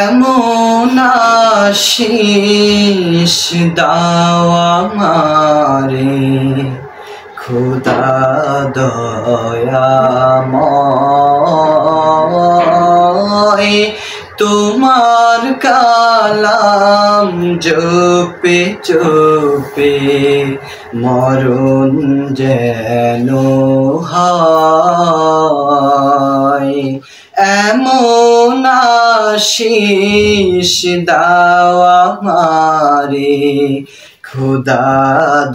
এমন আশিস দাও আমারে খোদা দয়াময়, তোমার কালাম জপে জপে মরণ যেন হয়। এমন আশিস দাও আমারে খোদা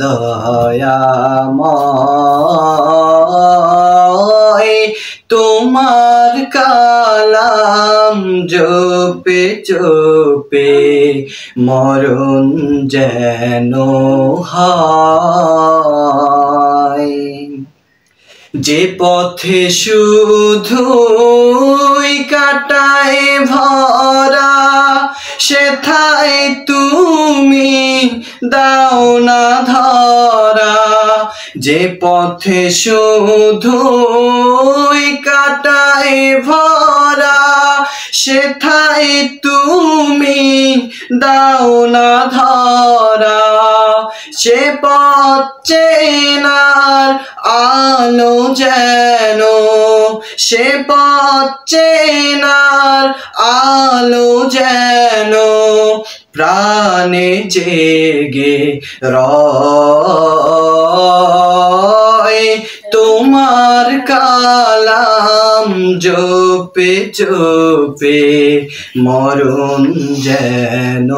দয়াময়, তোমার কালাম জপে জপে মরণ যেন হয়। যে পথে শুধুই কাটায় ভরা, সেথায় তুমি দাও না ধরা। যে পথে শুধুই কাটায় ভরা, সেথায় তুমি দাও না ধরা। সে পথ চেনার আলো যেন, সে পথ চেনার আলো যেন প্রাণে জেগে রয়। তোমার কালাম জপে জপে মরণ যেন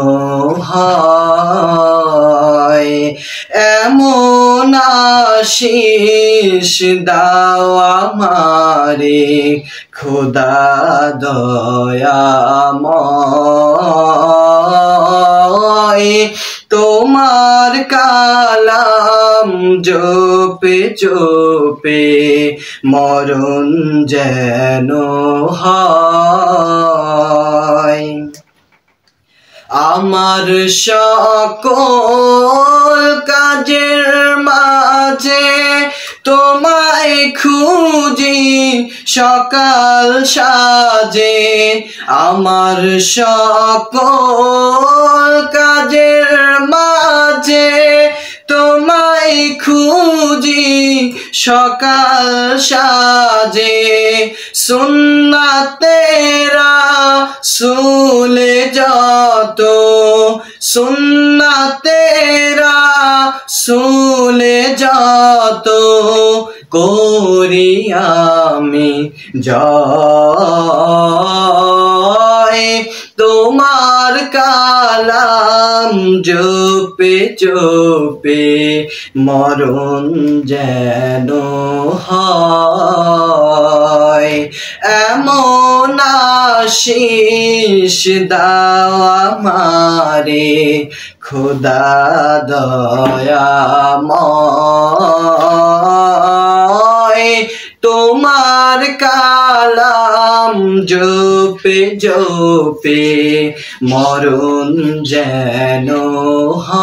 হয়। এমন আশিস দাও আমারে খোদা দয়াময়, তোমার কালাম জপে জপে মরণ যেন হয়। আমার সকল কাজের মাঝে তোমায় খুঁজি সকাল সাজে। আমার সকল কাজের মাঝে তোমায় খুঁজি সকাল সাজে। সুন্নাতেরা সুলে যত, সুন্নাতেরা সুলে যত করি আমি জয়। তোমার কালাম জপে জপে মরণ যেন হয়। এমন আশিস দাও আমারে খোদা দয়াময়, তোমার কালাম জপে জপে মরণ যেন হয়।